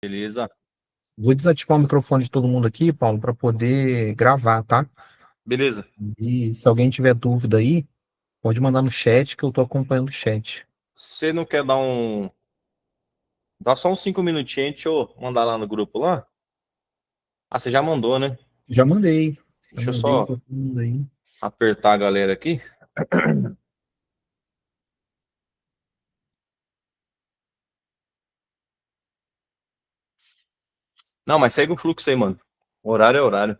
Beleza, Vou desativar o microfone de todo mundo aqui, Paulo, para poder gravar, tá? beleza. E se alguém tiver dúvida aí, pode mandar no chat que eu tô acompanhando o chat. Você não quer dar um. Dá só uns 5 minutinhos, deixa eu mandar lá no grupo lá? Ah, você já mandou, né? Já mandei, já Deixa eu mandei só para todo mundo aí. apertar a galera aqui. Não, mas segue o fluxo aí, mano. Horário é horário.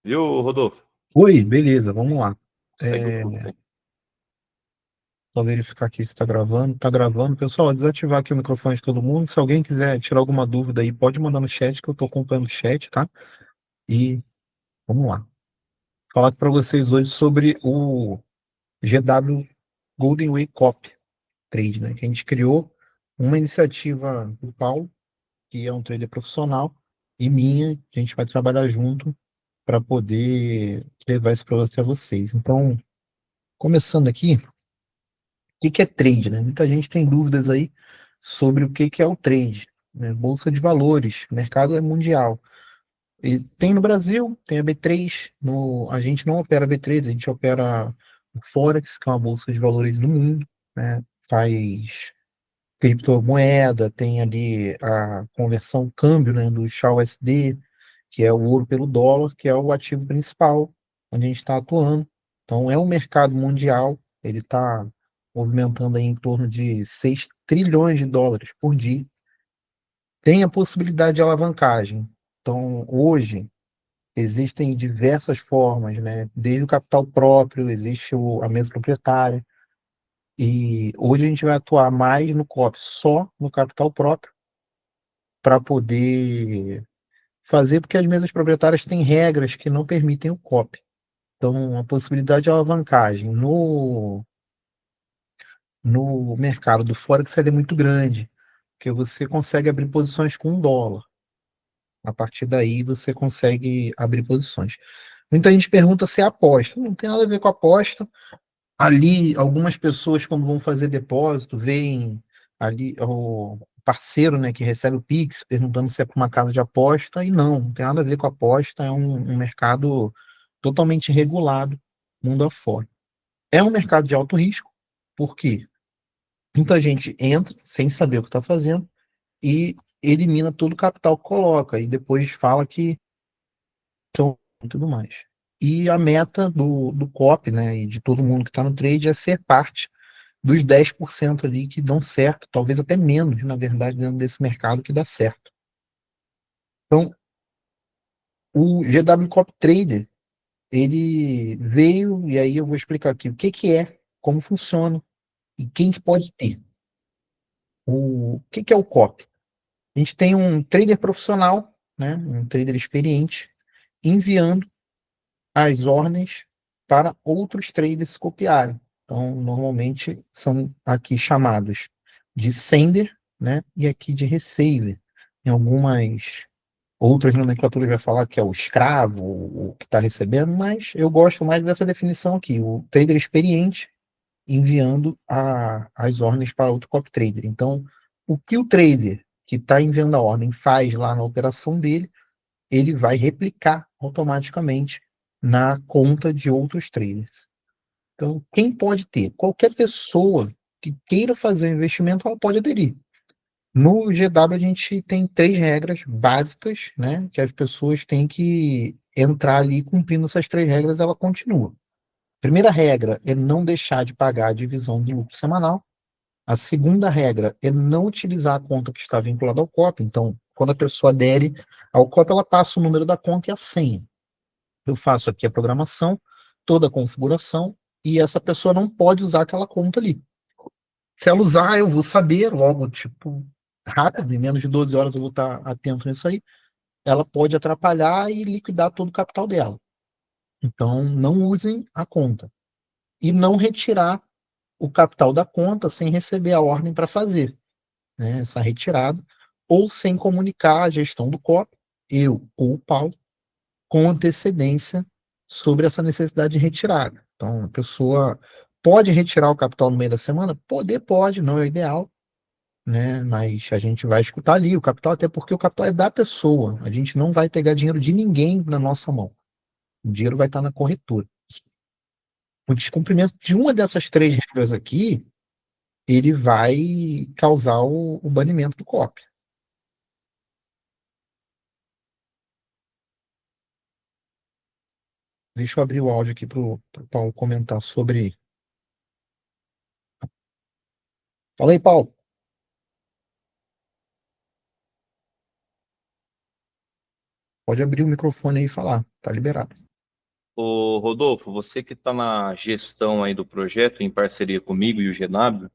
Viu, Rodolfo? Oi, beleza, vamos lá. Segue o É, fluxo aí. Só verificar aqui se está gravando. Tá gravando. Pessoal, desativar aqui o microfone de todo mundo. Se alguém quiser tirar alguma dúvida aí, pode mandar no chat que eu tô acompanhando o chat, tá? E vamos lá. Falar para vocês hoje sobre o GW Golden Way Cop Trade, né? Que a gente criou uma iniciativa do Paulo, que é um trader profissional, e minha, que a gente vai trabalhar junto para poder levar esse produto para vocês. Então, começando aqui, o que é trade, né? Muita gente tem dúvidas aí sobre o que é o trade, né? Bolsa de valores, mercado é mundial. E tem no Brasil, tem a B3, a gente não opera a B3, a gente opera o Forex, que é uma bolsa de valores do mundo, né? Faz criptomoeda, tem ali a conversão câmbio, né, do XAU-USD, que é o ouro pelo dólar, que é o ativo principal onde a gente está atuando. Então, é um mercado mundial, ele está movimentando aí em torno de 6 trilhões de dólares por dia. Tem a possibilidade de alavancagem. Então, hoje, existem diversas formas, né? Desde o capital próprio, existe a mesa proprietária, e hoje a gente vai atuar mais no COP, só no capital próprio, para poder fazer, porque as mesas proprietárias têm regras que não permitem o COP. Então, a possibilidade de alavancagem no mercado do Forex é muito grande, porque você consegue abrir posições com $1. A partir daí, você consegue abrir posições. Muita gente pergunta se é aposta. Não tem nada a ver com aposta. Ali, algumas pessoas, quando vão fazer depósito, veem ali o parceiro, né, que recebe o Pix, perguntando se é para uma casa de aposta, e não tem nada a ver com aposta, é um mercado totalmente regulado, mundo afora. É um mercado de alto risco, porque muita gente entra sem saber o que está fazendo e elimina todo o capital que coloca, e depois fala que são e tudo mais. E a meta do COP, né, e de todo mundo que está no trade é ser parte dos 10% ali que dão certo, talvez até menos, na verdade, dentro desse mercado que dá certo. Então, o GW Cop Trader, ele veio, e aí eu vou explicar aqui o que é, como funciona e quem que pode ter. O que é o COP? A gente tem um trader profissional, né, um trader experiente, enviando as ordens para outros traders copiarem. Então, normalmente são aqui chamados de sender, né, e aqui de receiver. Em algumas outras nomenclaturas vai falar que é o escravo, o que está recebendo, mas eu gosto mais dessa definição aqui, o trader experiente enviando as ordens para outro copy trader. Então, o que o trader que está enviando a ordem faz lá na operação dele, ele vai replicar automaticamente na conta de outros traders. Então, quem pode ter? Qualquer pessoa que queira fazer um investimento, ela pode aderir. No GW, a gente tem 3 regras básicas, né? Que as pessoas têm que entrar ali cumprindo essas 3 regras, ela continua. Primeira regra é não deixar de pagar a divisão do lucro semanal. A segunda regra é não utilizar a conta que está vinculada ao COP. Então, quando a pessoa adere ao COP, ela passa o número da conta e a senha. Eu faço aqui a programação, toda a configuração, e essa pessoa não pode usar aquela conta ali. Se ela usar, eu vou saber logo, tipo, rápido, em menos de 12 horas eu vou estar atento nisso aí. Ela pode atrapalhar e liquidar todo o capital dela. Então, não usem a conta. E não retirar o capital da conta sem receber a ordem para fazer, né, essa retirada, ou sem comunicar a gestão do COP, eu ou o Paulo, com antecedência sobre essa necessidade de retirada. Então, a pessoa pode retirar o capital no meio da semana? Poder pode, não é o ideal, né? Mas a gente vai escutar ali o capital, até porque o capital é da pessoa. A gente não vai pegar dinheiro de ninguém na nossa mão. O dinheiro vai estar na corretora. O descumprimento de uma dessas três regras aqui, ele vai causar o banimento do COP. Deixa eu abrir o áudio aqui para o Paulo comentar sobre. Fala aí, Paulo. Pode abrir o microfone aí e falar. Tá liberado. Ô, Rodolfo, você que está na gestão aí do projeto, em parceria comigo e o GW,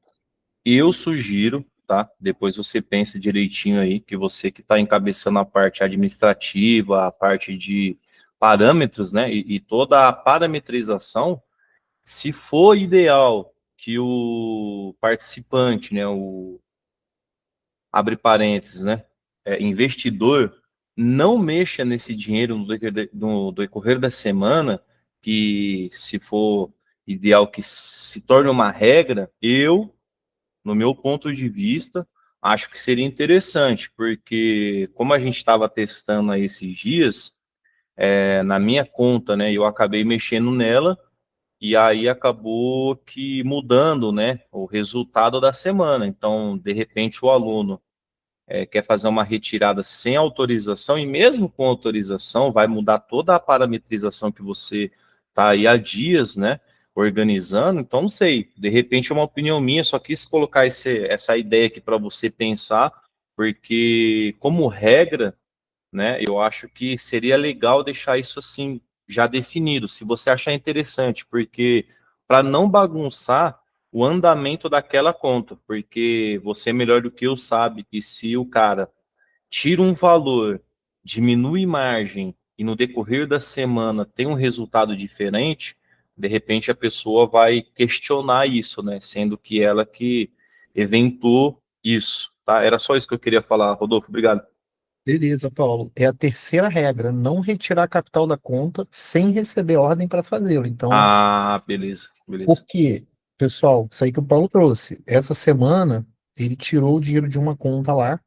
eu sugiro, tá? Depois você pensa direitinho aí, que você que está encabeçando a parte administrativa, a parte de parâmetros, né? E toda a parametrização, se for ideal que o participante, né? O abre parênteses, né? Investidor, não mexa nesse dinheiro no decorrer da semana, que se for ideal que se torne uma regra, eu, no meu ponto de vista, acho que seria interessante, porque como a gente estava testando aí esses dias, na minha conta, né, eu acabei mexendo nela, e aí acabou que mudando, né, o resultado da semana. Então, de repente, o aluno quer fazer uma retirada sem autorização, e mesmo com autorização, vai mudar toda a parametrização que você está aí há dias, né, organizando. Então, não sei, de repente é uma opinião minha, só quis colocar essa ideia aqui para você pensar, porque, como regra, né, eu acho que seria legal deixar isso assim, já definido, se você achar interessante, porque para não bagunçar o andamento daquela conta, porque você melhor do que eu sabe que se o cara tira um valor, diminui margem e no decorrer da semana tem um resultado diferente, de repente a pessoa vai questionar isso, né? Sendo que ela que eventou isso, tá? Era só isso que eu queria falar, Rodolfo, obrigado. Beleza, Paulo. É a terceira regra, não retirar capital da conta sem receber ordem para fazê-lo. Então, Ah, beleza, beleza. por quê? Pessoal, isso aí que o Paulo trouxe. Essa semana, ele tirou o dinheiro de uma conta lá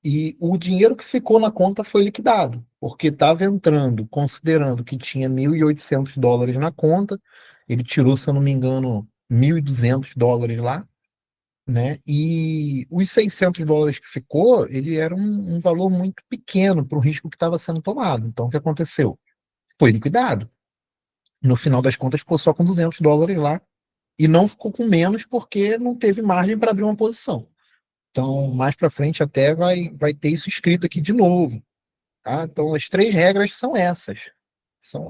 e o dinheiro que ficou na conta foi liquidado, porque estava entrando, considerando que tinha US$ 1.800 na conta, ele tirou, se eu não me engano, US$ 1.200 lá, né? E os US$ 600 que ficou, ele era um valor muito pequeno para o risco que estava sendo tomado. Então, o que aconteceu? Foi liquidado. No final das contas, ficou só com US$ 200 lá e não ficou com menos porque não teve margem para abrir uma posição. Então, mais para frente até vai ter isso escrito aqui de novo, tá? Então, as três regras são essas.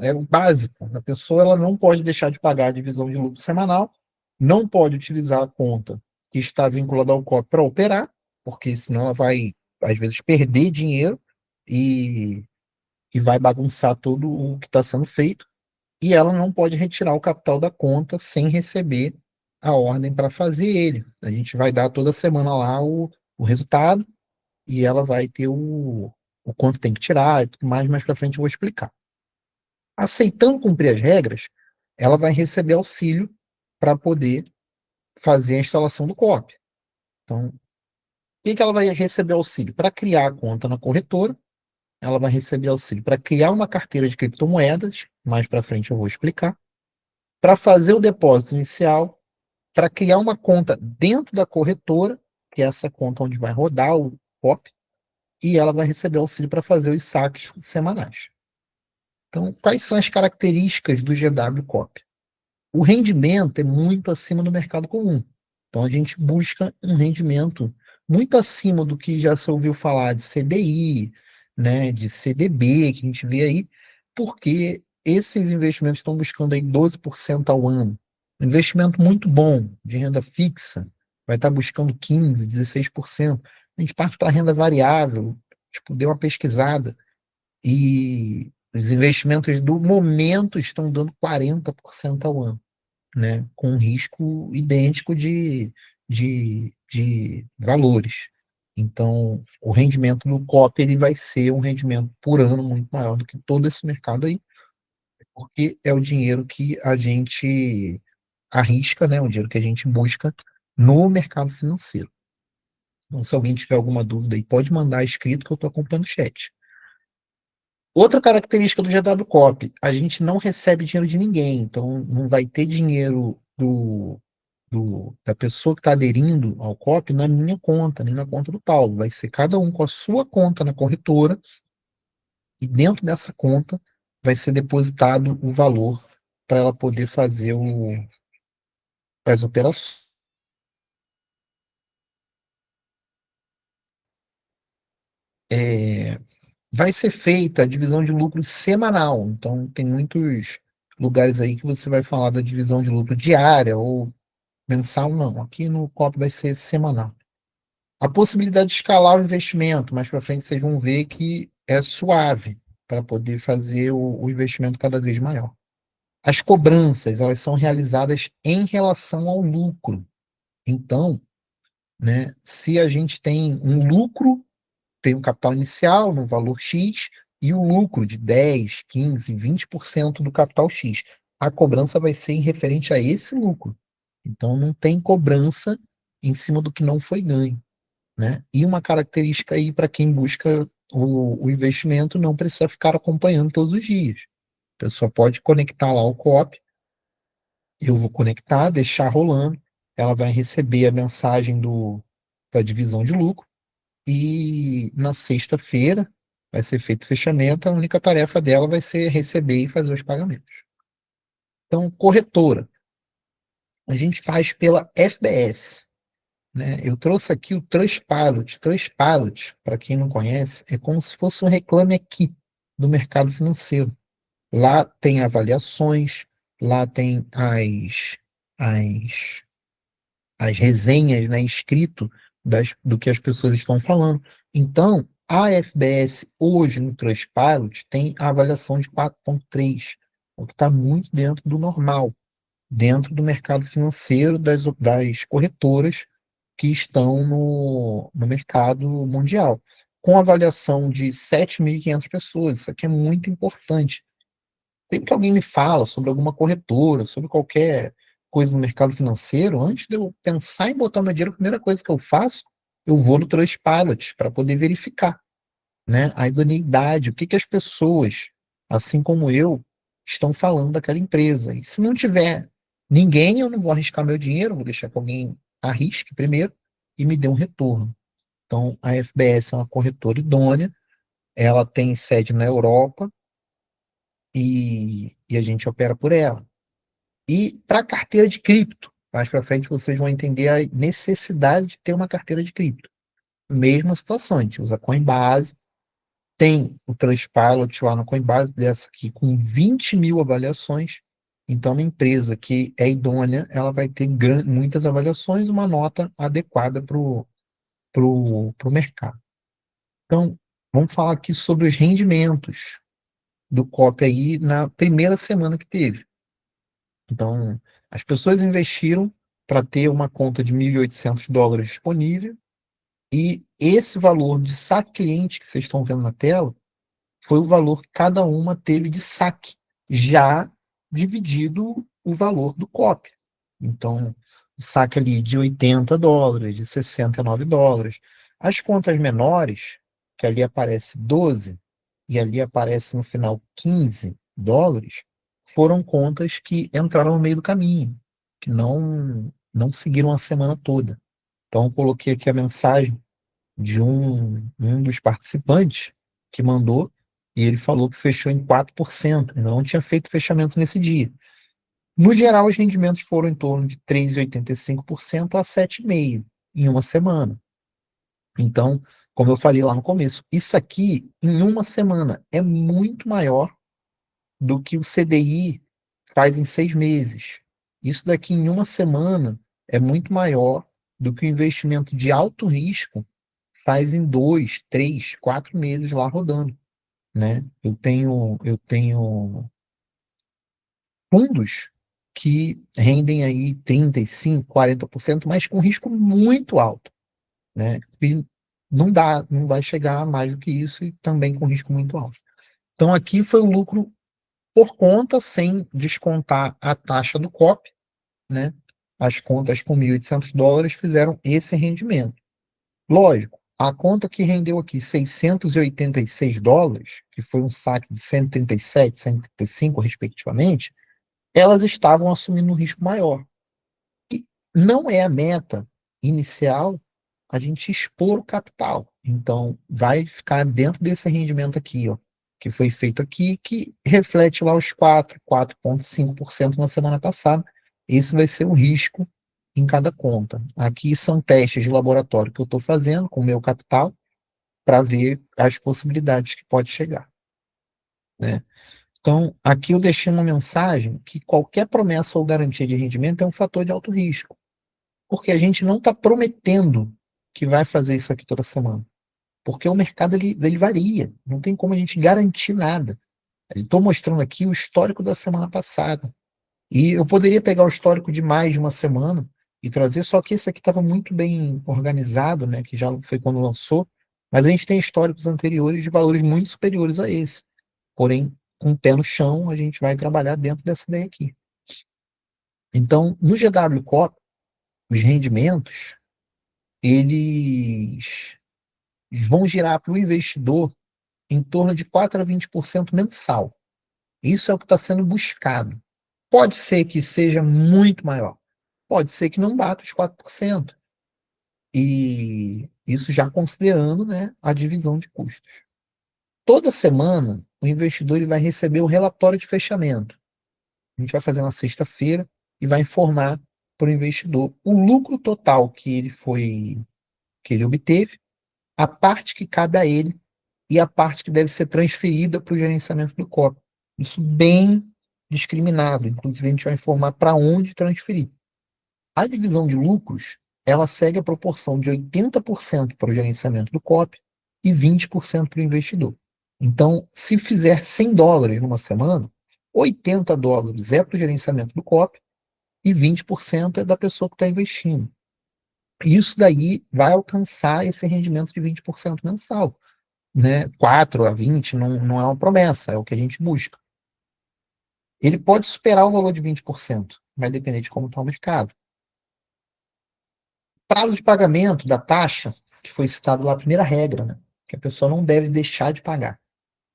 É o básico. A pessoa ela não pode deixar de pagar a divisão de lucro semanal, não pode utilizar a conta que está vinculada ao COP para operar, porque senão ela vai, às vezes, perder dinheiro e, e vai bagunçar tudo o que está sendo feito. E ela não pode retirar o capital da conta sem receber a ordem para fazer ele. A gente vai dar toda semana lá o resultado e ela vai ter o quanto tem que tirar e tudo mais para frente eu vou explicar. Aceitando cumprir as regras, ela vai receber auxílio para poder fazer a instalação do COP. Então, o que ela vai receber auxílio? Para criar a conta na corretora, ela vai receber auxílio para criar uma carteira de criptomoedas, mais para frente eu vou explicar, para fazer o depósito inicial, para criar uma conta dentro da corretora, que é essa conta onde vai rodar o COP, e ela vai receber auxílio para fazer os saques semanais. Então, quais são as características do GW COP? O rendimento é muito acima do mercado comum. Então, a gente busca um rendimento muito acima do que já se ouviu falar de CDI, né, de CDB, que a gente vê aí, porque esses investimentos estão buscando aí 12% ao ano. Um investimento muito bom de renda fixa vai estar buscando 15%, 16%. A gente parte para renda variável, tipo, deu uma pesquisada, e os investimentos do momento estão dando 40% ao ano, né, com um risco idêntico de valores. Então, o rendimento do COP ele vai ser um rendimento por ano muito maior do que todo esse mercado aí, porque é o dinheiro que a gente arrisca, né, o dinheiro que a gente busca no mercado financeiro. Então, se alguém tiver alguma dúvida aí, pode mandar escrito que eu estou acompanhando o chat. Outra característica do GW Cop, a gente não recebe dinheiro de ninguém, então não vai ter dinheiro da pessoa que está aderindo ao COP na minha conta, nem na conta do Paulo. Vai ser cada um com a sua conta na corretora e dentro dessa conta vai ser depositado o valor para ela poder fazer as operações. Vai ser feita a divisão de lucro semanal, então tem muitos lugares aí que você vai falar da divisão de lucro diária ou mensal, não. Aqui no COP vai ser semanal. A possibilidade de escalar o investimento, mais para frente vocês vão ver que é suave para poder fazer o investimento cada vez maior. As cobranças, elas são realizadas em relação ao lucro. Então, né, se a gente tem um lucro, tem um capital inicial no valor X e o lucro de 10, 15, 20% do capital X, a cobrança vai ser em referente a esse lucro. Então, não tem cobrança em cima do que não foi ganho, né? E uma característica aí para quem busca o investimento, não precisa ficar acompanhando todos os dias. A pessoa pode conectar lá o COP, eu vou conectar, deixar rolando, ela vai receber a mensagem da divisão de lucro e na sexta-feira vai ser feito o fechamento, a única tarefa dela vai ser receber e fazer os pagamentos. Então, corretora, a gente faz pela FBS, né? Eu trouxe aqui o Trustpilot. Trustpilot, para quem não conhece, é como se fosse um Reclame Aqui do mercado financeiro. Lá tem avaliações, lá tem as, as resenhas, né, escrito do que as pessoas estão falando. Então, a FBS hoje no Trustpilot tem a avaliação de 4,3, o que está muito dentro do normal, dentro do mercado financeiro das corretoras que estão no mercado mundial, com avaliação de 7.500 pessoas. Isso aqui é muito importante. Sempre que alguém me fala sobre alguma corretora, sobre qualquer coisa no mercado financeiro, antes de eu pensar em botar meu dinheiro, a primeira coisa que eu faço, eu vou no Trustpilot para poder verificar, né, a idoneidade, o que que as pessoas, assim como eu, estão falando daquela empresa. E se não tiver ninguém, eu não vou arriscar meu dinheiro, vou deixar que alguém arrisque primeiro e me dê um retorno. Então, a FBS é uma corretora idônea, ela tem sede na Europa e a gente opera por ela. E para carteira de cripto, mais para frente vocês vão entender a necessidade de ter uma carteira de cripto. Mesma situação, a gente usa Coinbase, tem o Trustpilot lá no Coinbase, dessa aqui com 20 mil avaliações. Então, uma empresa que é idônea, ela vai ter muitas avaliações, uma nota adequada para o mercado. Então, vamos falar aqui sobre os rendimentos do COP aí na primeira semana que teve. Então, as pessoas investiram para ter uma conta de $1.800 disponível e esse valor de saque cliente que vocês estão vendo na tela foi o valor que cada uma teve de saque, já dividido o valor do COP. Então, o saque ali de $80, de $69. As contas menores, que ali aparece 12 e ali aparece no final $15, foram contas que entraram no meio do caminho, que não seguiram a semana toda. Então, eu coloquei aqui a mensagem de um dos participantes que mandou, e ele falou que fechou em 4%, ainda não tinha feito fechamento nesse dia. No geral, os rendimentos foram em torno de 3,85% a 7,5% em uma semana. Então, como eu falei lá no começo, isso aqui, em uma semana, é muito maior do que o CDI faz em 6 meses. Isso daqui, em uma semana, é muito maior do que o investimento de alto risco faz em 2, 3, 4 meses lá rodando, né? Eu tenho fundos que rendem aí 35, 40%, mas com risco muito alto, né? E não vai chegar a mais do que isso e também com risco muito alto. Então aqui foi o lucro por conta, sem descontar a taxa do COP, né? As contas com $1.800 fizeram esse rendimento. Lógico, a conta que rendeu aqui $686, que foi um saque de 137, 135, respectivamente, elas estavam assumindo um risco maior. E não é a meta inicial a gente expor o capital. Então, vai ficar dentro desse rendimento aqui, ó, que foi feito aqui, que reflete lá os 4,5% na semana passada. Esse vai ser o risco em cada conta. Aqui são testes de laboratório que eu estou fazendo com o meu capital para ver as possibilidades que pode chegar, né? Então, aqui eu deixei uma mensagem que qualquer promessa ou garantia de rendimento é um fator de alto risco, porque a gente não está prometendo que vai fazer isso aqui toda semana, porque o mercado ele varia, não tem como a gente garantir nada. Estou mostrando aqui o histórico da semana passada, e eu poderia pegar o histórico de mais de uma semana e trazer, só que esse aqui estava muito bem organizado, né, que já foi quando lançou, mas a gente tem históricos anteriores de valores muito superiores a esse. Porém, com o pé no chão, a gente vai trabalhar dentro dessa ideia aqui. Então, no GW Cop, os rendimentos, eles vão girar para o investidor em torno de 4 a 20% mensal. Isso é o que está sendo buscado. Pode ser que seja muito maior. Pode ser que não bata os 4%. E isso já considerando, né, a divisão de custos. Toda semana, o investidor ele vai receber o relatório de fechamento. A gente vai fazer na sexta-feira e vai informar para o investidor o lucro total que ele obteve, a parte que cabe a ele e a parte que deve ser transferida para o gerenciamento do COP. Isso bem discriminado. Inclusive, a gente vai informar para onde transferir. A divisão de lucros, ela segue a proporção de 80% para o gerenciamento do COP e 20% para o investidor. Então, se fizer $100 numa semana, $80 é para o gerenciamento do COP e 20% é da pessoa que está investindo. Isso daí vai alcançar esse rendimento de 20% mensal, né? 4 a 20 não é uma promessa, é o que a gente busca. Ele pode superar o valor de 20%, vai depender de como está o mercado. Prazo de pagamento da taxa, que foi citado lá, a primeira regra, né? Que a pessoa não deve deixar de pagar.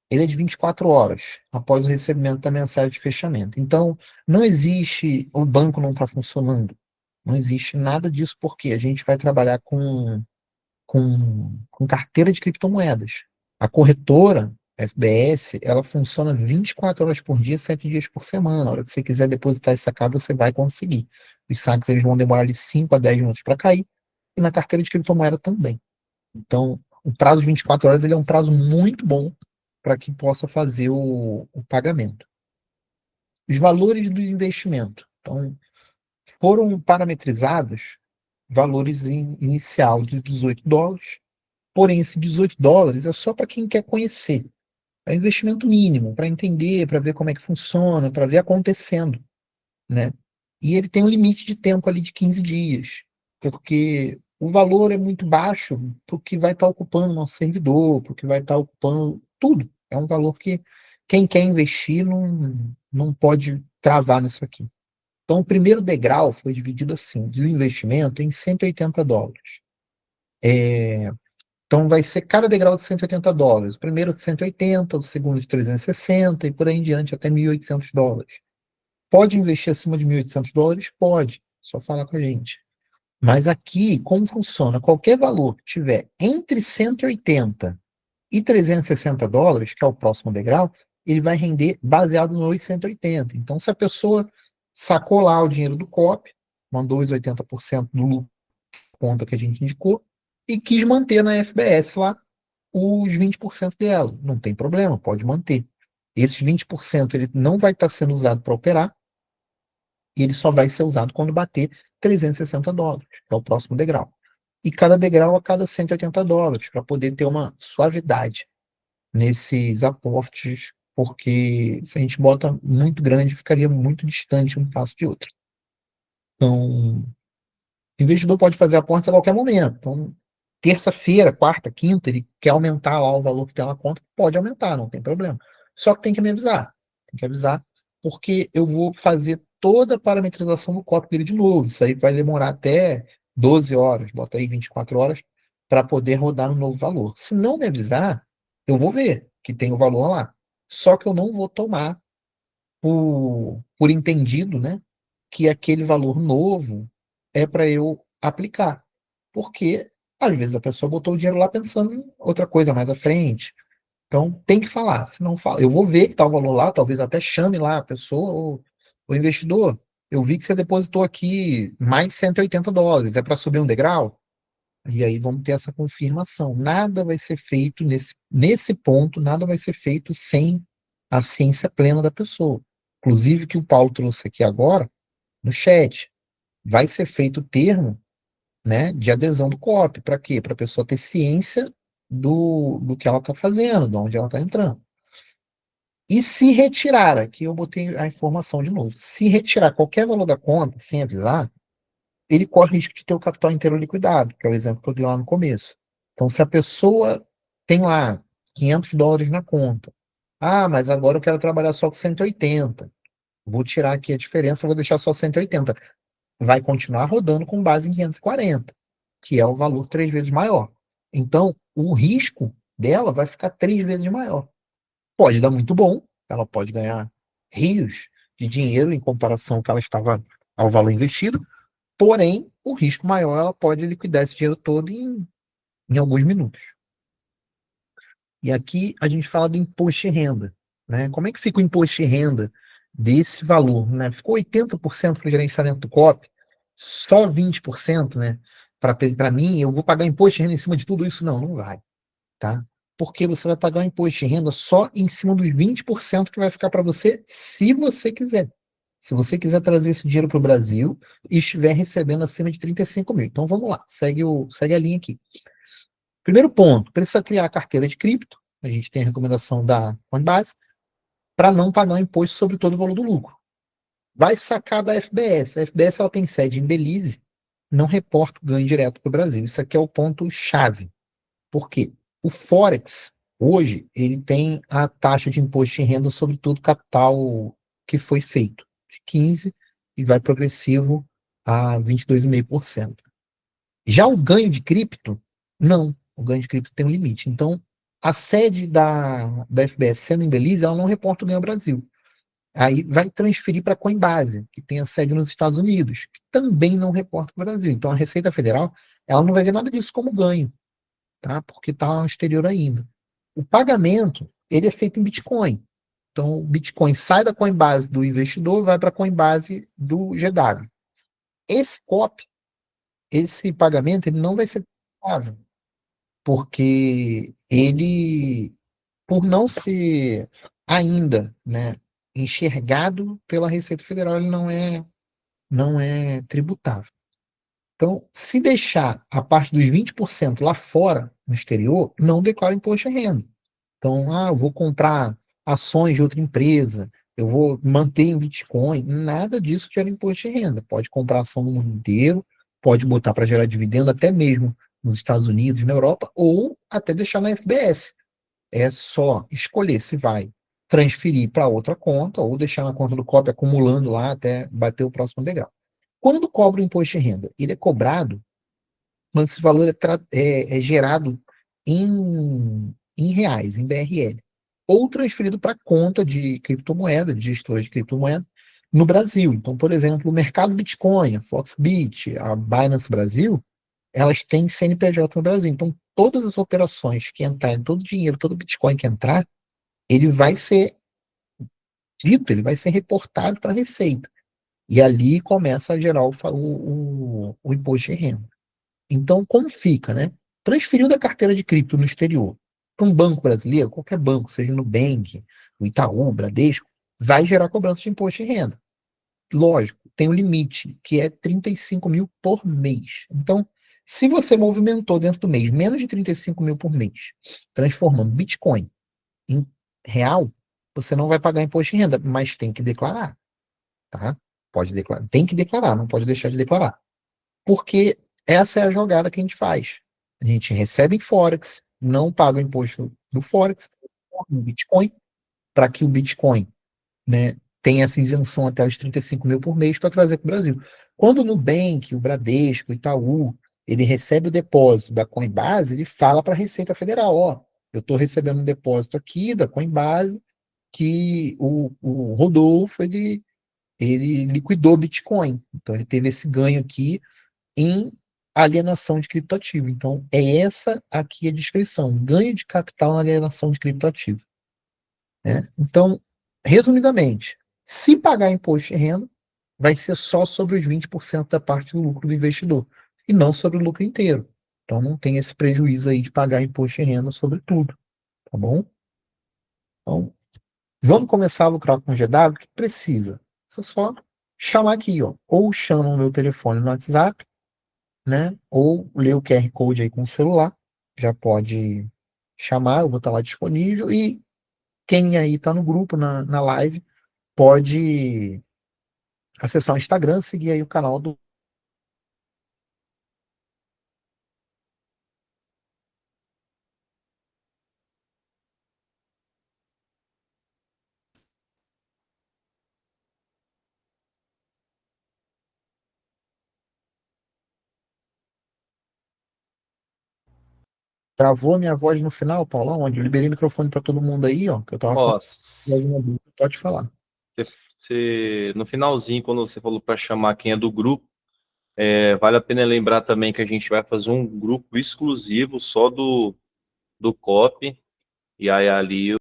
Ele é de 24 horas após o recebimento da mensagem de fechamento. Então, não existe, o banco não está funcionando. Não existe nada disso, porque a gente vai trabalhar com carteira de criptomoedas. A corretora, FBS, ela funciona 24 horas por dia, 7 dias por semana. A hora que você quiser depositar esse sacado, você vai conseguir. Os saques eles vão demorar de 5 a 10 minutos para cair, e na carteira de criptomoeda também. Então, o prazo de 24 horas ele é um prazo muito bom para que possa fazer o pagamento. Os valores do investimento. Então, foram parametrizados valores inicial de $18, porém, esse $18 é só para quem quer conhecer. É investimento mínimo, para entender, para ver como é que funciona, para ver acontecendo, né? E ele tem um limite de tempo ali de 15 dias, porque o valor é muito baixo para o que vai estar ocupando o nosso servidor, para o que vai estar ocupando tudo. É um valor que quem quer investir não pode travar nisso aqui. Então, o primeiro degrau foi dividido assim, de um investimento em $180. Então, vai ser cada degrau de $180. O primeiro de 180, o segundo de 360 e por aí em diante até $1.800. Pode investir acima de $1.800? Pode, só falar com a gente. Mas aqui, como funciona? Qualquer valor que tiver entre 180 e $360, que é o próximo degrau, ele vai render baseado nos 180. Então, se a pessoa sacou lá o dinheiro do COP, mandou os 80% do lucro conta que a gente indicou, e quis manter na FBS lá os 20% dela. Não tem problema, pode manter. Esses 20% ele não vai estar sendo usado para operar, e ele só vai ser usado quando bater $360, que é o próximo degrau. E cada degrau a cada $180, para poder ter uma suavidade nesses aportes, porque se a gente bota muito grande, ficaria muito distante um passo de outro. Então, o investidor pode fazer aportes a qualquer momento. Então, terça-feira, quarta, quinta, ele quer aumentar lá o valor que tem na conta, pode aumentar, não tem problema. Só que tem que me avisar. Tem que avisar, porque eu vou fazer toda a parametrização do copy dele de novo. Isso aí vai demorar até 12 horas, bota aí 24 horas, para poder rodar no novo valor. Se não me avisar, eu vou ver que tem o valor lá. Só que eu não vou tomar por entendido, né, que aquele valor novo é para eu aplicar. Porque, às vezes, a pessoa botou o dinheiro lá pensando em outra coisa mais à frente. Então, tem que falar. Se não fala, eu vou ver que está o valor lá, talvez até chame lá a pessoa, ou o investidor. Eu vi que você depositou aqui mais de US$ 180. É para subir um degrau? E aí vamos ter essa confirmação. Nada vai ser feito nesse ponto, nada vai ser feito sem a ciência plena da pessoa. Inclusive, que o Paulo trouxe aqui agora, no chat, vai ser feito o termo, né, de adesão do COP. Para quê? Para a pessoa ter ciência do que ela está fazendo, de onde ela está entrando. E se retirar, aqui eu botei a informação de novo, se retirar qualquer valor da conta sem avisar, ele corre o risco de ter o capital inteiro liquidado, que é o exemplo que eu dei lá no começo. Então, se a pessoa tem lá US$ 500 na conta, mas agora eu quero trabalhar só com 180, vou tirar aqui a diferença, vou deixar só 180. Vai continuar rodando com base em 540, que é o valor 3 vezes maior. Então, o risco dela vai ficar 3 vezes maior. Pode dar muito bom, ela pode ganhar rios de dinheiro em comparação ao que ela estava ao valor investido, porém, o risco maior, ela pode liquidar esse dinheiro todo em alguns minutos. E aqui a gente fala do imposto de renda, né? Como é que fica o imposto de renda desse valor, né? Ficou 80% para o gerenciamento do COP, só 20%, né? Para mim, eu vou pagar imposto de renda em cima de tudo isso? Não, não vai, tá? Porque você vai pagar o imposto de renda só em cima dos 20% que vai ficar para você, se você quiser. Se você quiser trazer esse dinheiro para o Brasil e estiver recebendo acima de 35 mil. Então vamos lá, segue a linha aqui. Primeiro ponto, precisa criar a carteira de cripto. A gente tem a recomendação da Coinbase para não pagar o imposto sobre todo o valor do lucro. Vai sacar da FBS. A FBS ela tem sede em Belize, não reporta o ganho direto para o Brasil. Isso aqui é o ponto chave. Por quê? O Forex, hoje, ele tem a taxa de imposto de renda sobre todo o capital que foi feito, de 15% e vai progressivo a 22,5%. Já o ganho de cripto, não. O ganho de cripto tem um limite. Então, a sede da FBS sendo em Belize, ela não reporta o ganho ao Brasil. Aí vai transferir para a Coinbase, que tem a sede nos Estados Unidos, que também não reporta para o Brasil. Então, a Receita Federal, ela não vai ver nada disso como ganho, tá? Porque está no exterior ainda. O pagamento, ele é feito em Bitcoin. Então, o Bitcoin sai da Coinbase do investidor, vai para a Coinbase do GW. Esse COP, esse pagamento, ele não vai ser pagável, porque ele, por não ser ainda, né, enxergado pela Receita Federal, ele não é tributável. Então, se deixar a parte dos 20% lá fora, no exterior, não declara imposto de renda. Então, eu vou comprar ações de outra empresa, eu vou manter em Bitcoin, nada disso gera imposto de renda. Pode comprar ação no mundo inteiro, pode botar para gerar dividendo até mesmo nos Estados Unidos, na Europa, ou até deixar na FBS. É só escolher se vai transferir para outra conta ou deixar na conta do COP acumulando lá até bater o próximo degrau. Quando cobra o imposto de renda? Ele é cobrado quando esse valor é gerado em reais, em BRL, ou transferido para conta de criptomoeda, de gestora de criptomoeda, no Brasil. Então, por exemplo, o mercado Bitcoin, a Foxbit, a Binance Brasil, elas têm CNPJ no Brasil. Então, todas as operações que entrarem, todo o dinheiro, todo o Bitcoin que entrar, ele vai ser dito, ele vai ser reportado para a Receita. E ali começa a gerar o imposto de renda. Então, como fica, né? Transferiu da carteira de cripto no exterior para um banco brasileiro, qualquer banco, seja Nubank, o Itaú, o Bradesco, vai gerar cobrança de imposto de renda. Lógico, tem um limite, que é 35 mil por mês. Então, se você movimentou dentro do mês menos de 35 mil por mês, transformando Bitcoin em real, você não vai pagar imposto de renda, mas tem que declarar, tá? Pode declarar, tem que declarar, não pode deixar de declarar. Porque essa é a jogada que a gente faz. A gente recebe em Forex, não paga o imposto do Forex, no Bitcoin, para que o Bitcoin, né, tem essa isenção até os 35 mil por mês para trazer para o Brasil. Quando o Nubank, o Bradesco, o Itaú, ele recebe o depósito da Coinbase, ele fala para a Receita Federal, ó, eu estou recebendo um depósito aqui da Coinbase que o Rodolfo, ele liquidou Bitcoin. Então, ele teve esse ganho aqui em alienação de criptoativo. Então, é essa aqui a descrição, ganho de capital na alienação de criptoativo. Né? Então, resumidamente, se pagar imposto de renda, vai ser só sobre os 20% da parte do lucro do investidor, e não sobre o lucro inteiro. Então, não tem esse prejuízo aí de pagar imposto de renda sobre tudo, tá bom? Então, vamos começar a lucrar com o GW, que precisa. É só chamar aqui, ó, ou chama o meu telefone no WhatsApp, né? Ou lê o QR Code aí com o celular, já pode chamar, eu vou estar lá disponível, e quem aí está no grupo, na live, pode acessar o Instagram, seguir aí o canal do. Travou a minha voz no final, Paulão, onde eu liberei o microfone para todo mundo aí, ó, que eu tava falando. Ó, Pode falar. no finalzinho, quando você falou para chamar quem é do grupo, vale a pena lembrar também que a gente vai fazer um grupo exclusivo só do COP, e aí ali